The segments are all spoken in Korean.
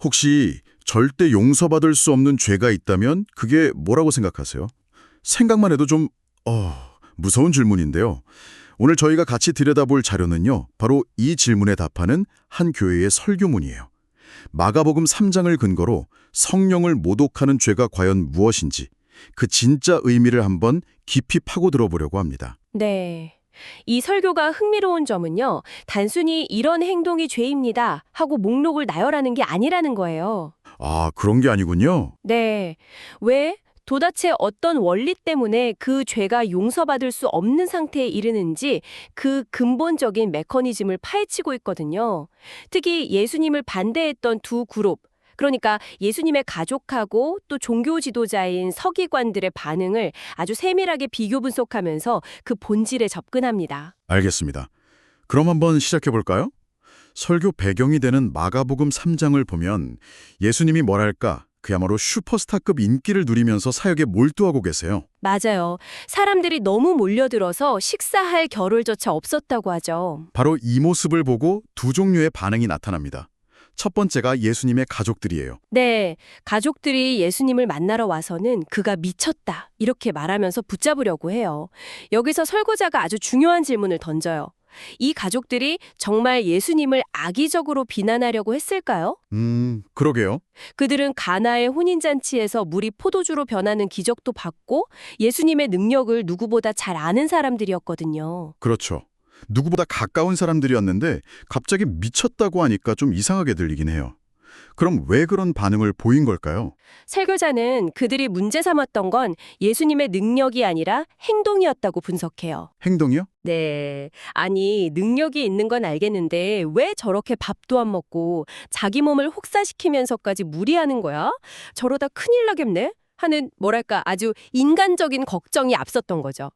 혹시 절대 용서받을 수 없는 죄가 있다면 그게 뭐라고 생각하세요? 생각만 해도 좀 무서운 질문인데요. 오늘 저희가 같이 들여다볼 자료는요. 바로 이 질문에 답하는 한 교회의 설교문이에요. 마가복음 3장을 근거로 성령을 모독하는 죄가 과연 무엇인지 그 진짜 의미를 한번 깊이 파고들어 보려고 합니다. 네. 이 설교가 흥미로운 점은요, 단순히 이런 행동이 죄입니다 하고 목록을 나열하는 게 아니라는 거예요. 아, 그런 게 아니군요. 네. 왜? 도대체 어떤 원리 때문에 그 죄가 용서받을 수 없는 상태에 이르는지 그 근본적인 메커니즘을 파헤치고 있거든요. 특히 예수님을 반대했던 두 그룹, 그러니까 예수님의 가족하고 또 종교 지도자인 서기관들의 반응을 아주 세밀하게 비교 분석하면서 그 본질에 접근합니다. 알겠습니다. 그럼 한번 시작해 볼까요? 설교 배경이 되는 마가복음 3장을 보면 예수님이 뭐랄까 그야말로 슈퍼스타급 인기를 누리면서 사역에 몰두하고 계세요. 맞아요. 사람들이 너무 몰려들어서 식사할 겨를조차 없었다고 하죠. 바로 이 모습을 보고 두 종류의 반응이 나타납니다. 첫 번째가 예수님의 가족들이에요. 네, 가족들이 예수님을 만나러 와서는 그가 미쳤다 이렇게 말하면서 붙잡으려고 해요. 여기서 설교자가 아주 중요한 질문을 던져요. 이 가족들이 정말 예수님을 악의적으로 비난하려고 했을까요? 그러게요. 그들은 가나의 혼인잔치에서 물이 포도주로 변하는 기적도 봤고 예수님의 능력을 누구보다 잘 아는 사람들이었거든요. 그렇죠. 누구보다 가까운 사람들이었는데 갑자기 미쳤다고 하니까 좀 이상하게 들리긴 해요. 그럼 왜 그런 반응을 보인 걸까요? 설교자는 그들이 문제 삼았던 건 예수님의 능력이 아니라 행동이었다고 분석해요. 행동이요? 네. 아니, 능력이 있는 건 알겠는데 왜 저렇게 밥도 안 먹고 자기 몸을 혹사시키면서까지 무리하는 거야? 저러다 큰일 나겠네? 하는 뭐랄까 아주 인간적인 걱정이 앞섰던 거죠.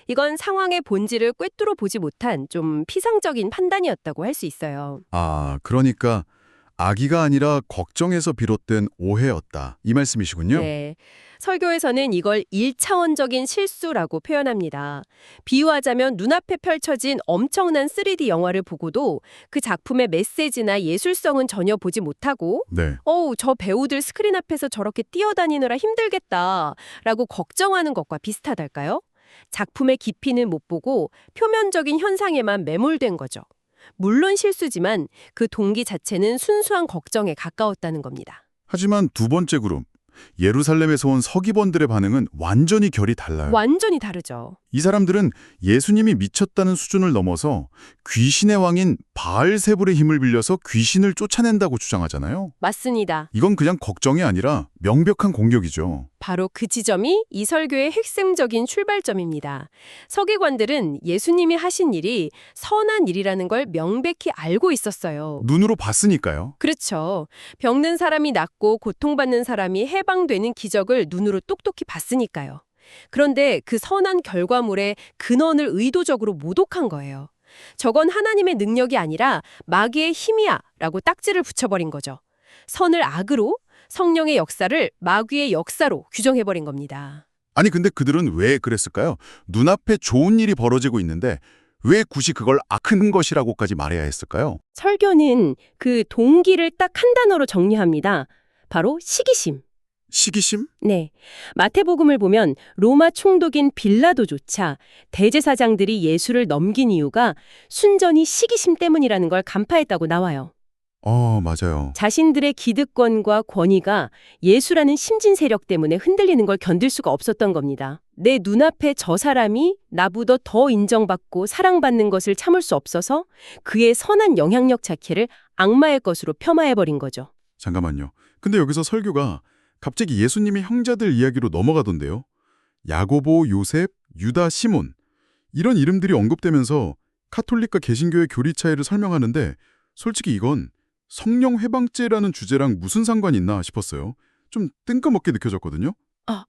이건 상황의 본질을 꿰뚫어 보지 못한 좀 피상적인 판단이었다고 할 수 있어요. 아, 그러니까 악의가 아니라 걱정에서 비롯된 오해였다. 이 말씀이시군요. 네. 설교에서는 이걸 1차원적인 실수라고 표현합니다. 비유하자면 눈앞에 펼쳐진 엄청난 3D 영화를 보고도 그 작품의 메시지나 예술성은 전혀 보지 못하고 네. 저 배우들 스크린 앞에서 저렇게 뛰어다니느라 힘들겠다라고 걱정하는 것과 비슷하달까요? 작품의 깊이는 못 보고 표면적인 현상에만 매몰된 거죠. 물론 실수지만 그 동기 자체는 순수한 걱정에 가까웠다는 겁니다. 하지만 두 번째 그룹, 예루살렘에서 온 서기관들의 반응은 완전히 결이 달라요. 완전히 다르죠. 이 사람들은 예수님이 미쳤다는 수준을 넘어서 귀신의 왕인 바알세불의 힘을 빌려서 귀신을 쫓아낸다고 주장하잖아요. 맞습니다. 이건 그냥 걱정이 아니라 명백한 공격이죠. 바로 그 지점이 이 설교의 핵심적인 출발점입니다. 서기관들은 예수님이 하신 일이 선한 일이라는 걸 명백히 알고 있었어요. 눈으로 봤으니까요. 그렇죠. 병든 사람이 낫고 고통받는 사람이 해방되는 기적을 눈으로 똑똑히 봤으니까요. 그런데 그 선한 결과물의 근원을 의도적으로 모독한 거예요. 저건 하나님의 능력이 아니라 마귀의 힘이야 라고 딱지를 붙여버린 거죠. 선을 악으로, 성령의 역사를 마귀의 역사로 규정해버린 겁니다. 아니 근데 그들은 왜 그랬을까요? 눈앞에 좋은 일이 벌어지고 있는데 왜 굳이 그걸 악한 것이라고까지 말해야 했을까요? 설교는 그 동기를 딱 한 단어로 정리합니다. 바로 시기심. 시기심? 네. 마태복음을 보면 로마 총독인 빌라도조차 대제사장들이 예수를 넘긴 이유가 순전히 시기심 때문이라는 걸 간파했다고 나와요. 맞아요. 자신들의 기득권과 권위가 예수라는 심진 세력 때문에 흔들리는 걸 견딜 수가 없었던 겁니다. 내 눈앞에 저 사람이 나보다 더 인정받고 사랑받는 것을 참을 수 없어서 그의 선한 영향력 자체를 악마의 것으로 폄하해버린 거죠. 잠깐만요. 근데 여기서 설교가 갑자기 예수님의 형제들 이야기로 넘어가던데요. 야고보, 요셉, 유다, 시몬 이런 이름들이 언급되면서 카톨릭과 개신교의 교리 차이를 설명하는데 솔직히 이건 성령 회방죄라는 주제랑 무슨 상관이 있나 싶었어요. 좀 뜬금없게 느껴졌거든요.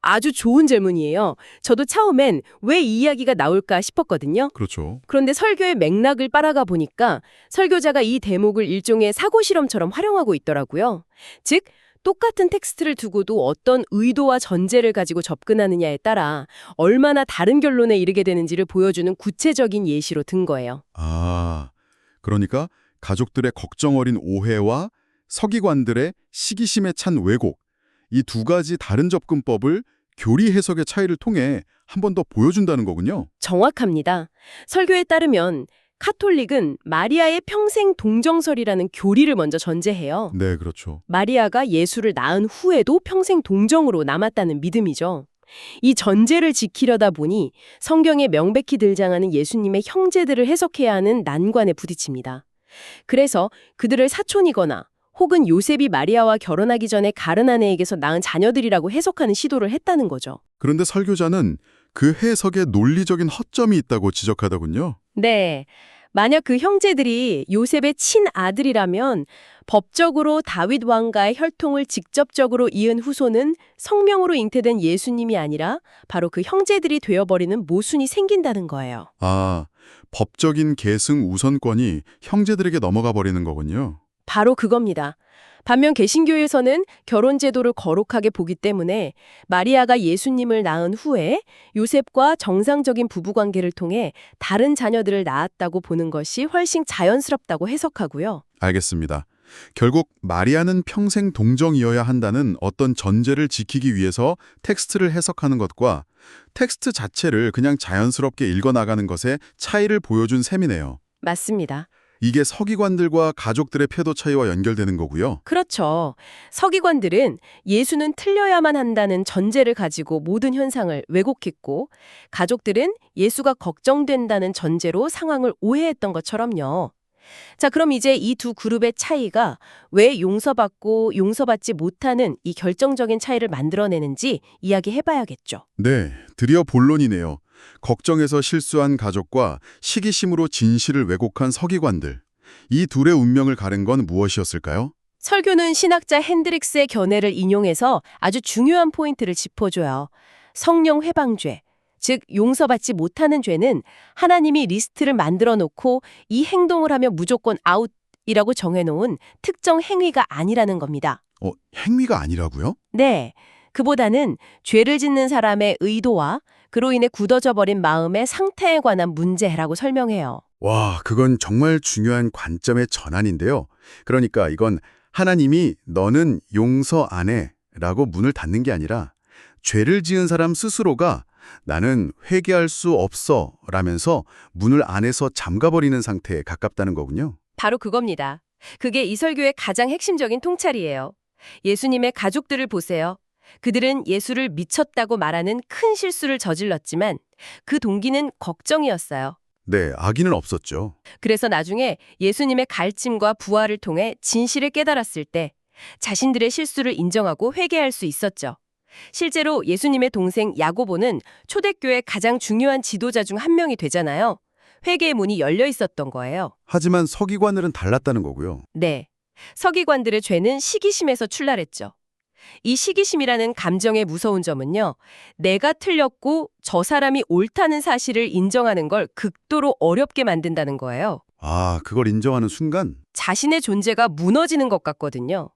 아주 좋은 질문이에요. 저도 처음엔 왜 이 이야기가 나올까 싶었거든요. 그렇죠. 그런데 설교의 맥락을 따라가 보니까 설교자가 이 대목을 일종의 사고 실험처럼 활용하고 있더라고요. 즉, 똑같은 텍스트를 두고도 어떤 의도와 전제를 가지고 접근하느냐에 따라 얼마나 다른 결론에 이르게 되는지를 보여주는 구체적인 예시로 든 거예요. 그러니까 가족들의 걱정 어린 오해와 서기관들의 시기심에 찬 왜곡, 이 두 가지 다른 접근법을 교리 해석의 차이를 통해 한 번 더 보여준다는 거군요. 정확합니다. 설교에 따르면 카톨릭은 마리아의 평생 동정설이라는 교리를 먼저 전제해요. 네, 그렇죠. 마리아가 예수를 낳은 후에도 평생 동정으로 남았다는 믿음이죠. 이 전제를 지키려다 보니 성경에 명백히 등장하는 예수님의 형제들을 해석해야 하는 난관에 부딪힙니다. 그래서 그들을 사촌이거나 혹은 요셉이 마리아와 결혼하기 전에 가른 아내에게서 낳은 자녀들이라고 해석하는 시도를 했다는 거죠. 그런데 설교자는 그 해석에 논리적인 허점이 있다고 지적하더군요. 네. 만약 그 형제들이 요셉의 친아들이라면 법적으로 다윗 왕가의 혈통을 직접적으로 이은 후손은 성명으로 잉태된 예수님이 아니라 바로 그 형제들이 되어버리는 모순이 생긴다는 거예요. 아, 법적인 계승 우선권이 형제들에게 넘어가 버리는 거군요. 바로 그겁니다. 반면 개신교에서는 결혼 제도를 거룩하게 보기 때문에 마리아가 예수님을 낳은 후에 요셉과 정상적인 부부관계를 통해 다른 자녀들을 낳았다고 보는 것이 훨씬 자연스럽다고 해석하고요. 알겠습니다. 결국 마리아는 평생 동정이어야 한다는 어떤 전제를 지키기 위해서 텍스트를 해석하는 것과 텍스트 자체를 그냥 자연스럽게 읽어나가는 것의 차이를 보여준 셈이네요. 맞습니다. 이게 서기관들과 가족들의 태도 차이와 연결되는 거고요. 그렇죠. 서기관들은 예수는 틀려야만 한다는 전제를 가지고 모든 현상을 왜곡했고, 가족들은 예수가 걱정된다는 전제로 상황을 오해했던 것처럼요. 자, 그럼 이제 이 두 그룹의 차이가 왜 용서받고 용서받지 못하는 이 결정적인 차이를 만들어내는지 이야기해봐야겠죠. 네, 드디어 본론이네요. 걱정해서 실수한 가족과 시기심으로 진실을 왜곡한 서기관들. 이 둘의 운명을 가른 건 무엇이었을까요? 설교는 신학자 핸드릭스의 견해를 인용해서 아주 중요한 포인트를 짚어줘요. 성령 회방죄, 즉 용서받지 못하는 죄는 하나님이 리스트를 만들어 놓고 이 행동을 하면 무조건 아웃이라고 정해놓은 특정 행위가 아니라는 겁니다. 행위가 아니라고요? 네, 그보다는 죄를 짓는 사람의 의도와 그로 인해 굳어져 버린 마음의 상태에 관한 문제라고 설명해요. 와, 그건 정말 중요한 관점의 전환인데요. 그러니까 이건 하나님이 너는 용서 안 해 라고 문을 닫는 게 아니라 죄를 지은 사람 스스로가 나는 회개할 수 없어 라면서 문을 안에서 잠가버리는 상태에 가깝다는 거군요. 바로 그겁니다. 그게 이 설교의 가장 핵심적인 통찰이에요. 예수님의 가족들을 보세요. 그들은 예수를 미쳤다고 말하는 큰 실수를 저질렀지만 그 동기는 걱정이었어요. 네, 악의는 없었죠. 그래서 나중에 예수님의 가르침과 부활을 통해 진실을 깨달았을 때 자신들의 실수를 인정하고 회개할 수 있었죠. 실제로 예수님의 동생 야고보는 초대교회 가장 중요한 지도자 중 한 명이 되잖아요. 회개의 문이 열려 있었던 거예요. 하지만 서기관들은 달랐다는 거고요. 네. 서기관들의 죄는 시기심에서 출발했죠. 이 시기심이라는 감정의 무서운 점은요, 내가 틀렸고 저 사람이 옳다는 사실을 인정하는 걸 극도로 어렵게 만든다는 거예요. 아, 그걸 인정하는 순간? 자신의 존재가 무너지는 것 같거든요.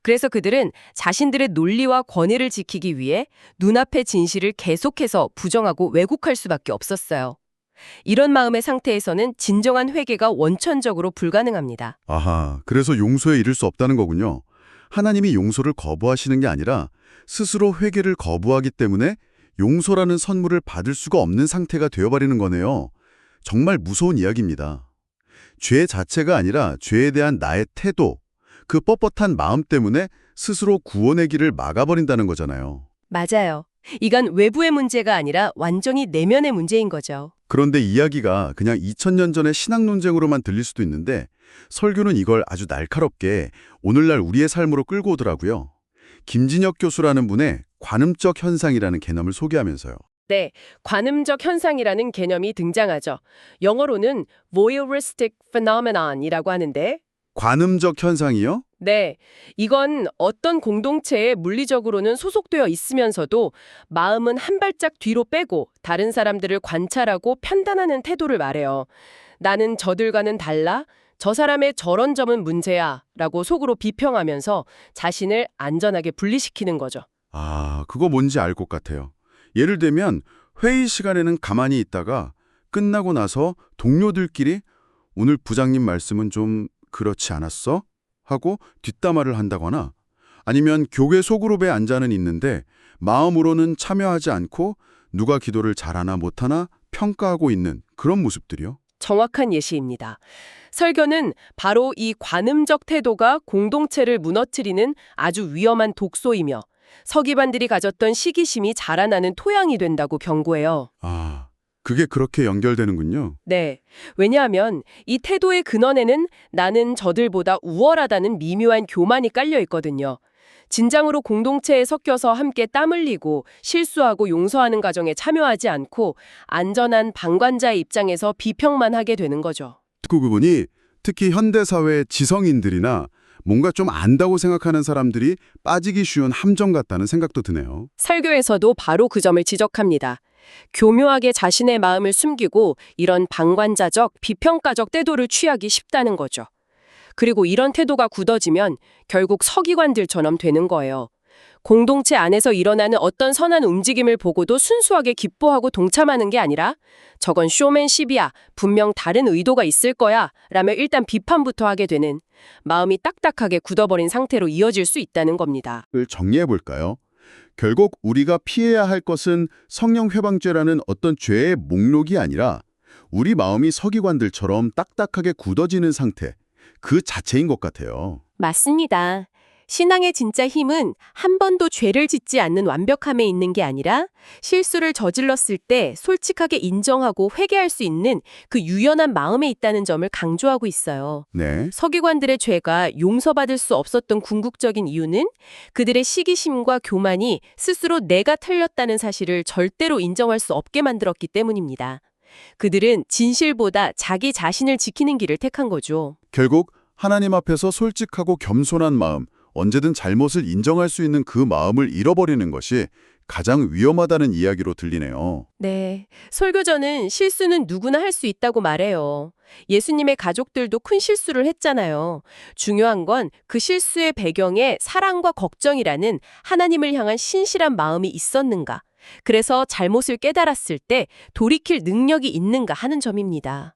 그래서 그들은 자신들의 논리와 권위를 지키기 위해 눈앞의 진실을 계속해서 부정하고 왜곡할 수밖에 없었어요. 이런 마음의 상태에서는 진정한 회개가 원천적으로 불가능합니다. 아하, 그래서 용서에 이를 수 없다는 거군요. 하나님이 용서를 거부하시는 게 아니라 스스로 회개를 거부하기 때문에 용서라는 선물을 받을 수가 없는 상태가 되어버리는 거네요. 정말 무서운 이야기입니다. 죄 자체가 아니라 죄에 대한 나의 태도, 그 뻣뻣한 마음 때문에 스스로 구원의 길을 막아버린다는 거잖아요. 맞아요. 이건 외부의 문제가 아니라 완전히 내면의 문제인 거죠. 그런데 이야기가 그냥 2000년 전의 신학 논쟁으로만 들릴 수도 있는데 설교는 이걸 아주 날카롭게 오늘날 우리의 삶으로 끌고 오더라고요. 김진혁 교수라는 분의 관음적 현상이라는 개념을 소개하면서요. 네, 관음적 현상이라는 개념이 등장하죠. 영어로는 voyeuristic phenomenon이라고 하는데, 관음적 현상이요? 네, 이건 어떤 공동체에 물리적으로는 소속되어 있으면서도 마음은 한 발짝 뒤로 빼고 다른 사람들을 관찰하고 판단하는 태도를 말해요. 나는 저들과는 달라? 저 사람의 저런 점은 문제야 라고 속으로 비평하면서 자신을 안전하게 분리시키는 거죠. 아, 그거 뭔지 알 것 같아요. 예를 들면 회의 시간에는 가만히 있다가 끝나고 나서 동료들끼리 오늘 부장님 말씀은 좀 그렇지 않았어? 하고 뒷담화를 한다거나 아니면 교회 소그룹에 앉아는 있는데 마음으로는 참여하지 않고 누가 기도를 잘하나 못하나 평가하고 있는 그런 모습들이요. 정확한 예시입니다. 설교는 바로 이 관음적 태도가 공동체를 무너뜨리는 아주 위험한 독소이며 서기관들이 가졌던 시기심이 자라나는 토양이 된다고 경고해요. 아, 그게 그렇게 연결되는군요. 네. 왜냐하면 이 태도의 근원에는 나는 저들보다 우월하다는 미묘한 교만이 깔려 있거든요. 진장으로 공동체에 섞여서 함께 땀 흘리고 실수하고 용서하는 과정에 참여하지 않고 안전한 방관자의 입장에서 비평만 하게 되는 거죠. 듣고 보니 특히 현대사회 지성인들이나 뭔가 좀 안다고 생각하는 사람들이 빠지기 쉬운 함정 같다는 생각도 드네요. 설교에서도 바로 그 점을 지적합니다. 교묘하게 자신의 마음을 숨기고 이런 방관자적, 비평가적 태도를 취하기 쉽다는 거죠. 그리고 이런 태도가 굳어지면 결국 서기관들처럼 되는 거예요. 공동체 안에서 일어나는 어떤 선한 움직임을 보고도 순수하게 기뻐하고 동참하는 게 아니라 저건 쇼맨십이야, 분명 다른 의도가 있을 거야 라며 일단 비판부터 하게 되는 마음이 딱딱하게 굳어버린 상태로 이어질 수 있다는 겁니다. 을 정리해 볼까요? 결국 우리가 피해야 할 것은 성령회방죄라는 어떤 죄의 목록이 아니라 우리 마음이 서기관들처럼 딱딱하게 굳어지는 상태, 그 자체인 것 같아요. 맞습니다. 신앙의 진짜 힘은 한 번도 죄를 짓지 않는 완벽함에 있는 게 아니라 실수를 저질렀을 때 솔직하게 인정하고 회개할 수 있는 그 유연한 마음에 있다는 점을 강조하고 있어요. 네. 서기관들의 죄가 용서받을 수 없었던 궁극적인 이유는 그들의 시기심과 교만이 스스로 내가 틀렸다는 사실을 절대로 인정할 수 없게 만들었기 때문입니다. 그들은 진실보다 자기 자신을 지키는 길을 택한 거죠. 결국 하나님 앞에서 솔직하고 겸손한 마음, 언제든 잘못을 인정할 수 있는 그 마음을 잃어버리는 것이 가장 위험하다는 이야기로 들리네요. 네, 설교저는 실수는 누구나 할 수 있다고 말해요. 예수님의 가족들도 큰 실수를 했잖아요. 중요한 건 그 실수의 배경에 사랑과 걱정이라는 하나님을 향한 신실한 마음이 있었는가. 그래서 잘못을 깨달았을 때 돌이킬 능력이 있는가 하는 점입니다.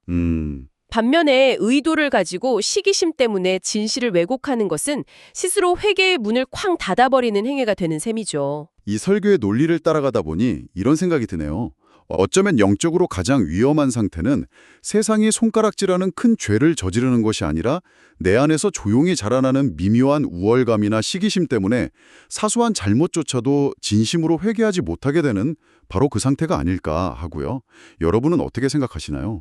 반면에 의도를 가지고 시기심 때문에 진실을 왜곡하는 것은 스스로 회개의 문을 쾅 닫아버리는 행위가 되는 셈이죠. 이 설교의 논리를 따라가다 보니 이런 생각이 드네요. 어쩌면 영적으로 가장 위험한 상태는 세상이 손가락질하는 큰 죄를 저지르는 것이 아니라 내 안에서 조용히 자라나는 미묘한 우월감이나 시기심 때문에 사소한 잘못조차도 진심으로 회개하지 못하게 되는 바로 그 상태가 아닐까 하고요. 여러분은 어떻게 생각하시나요?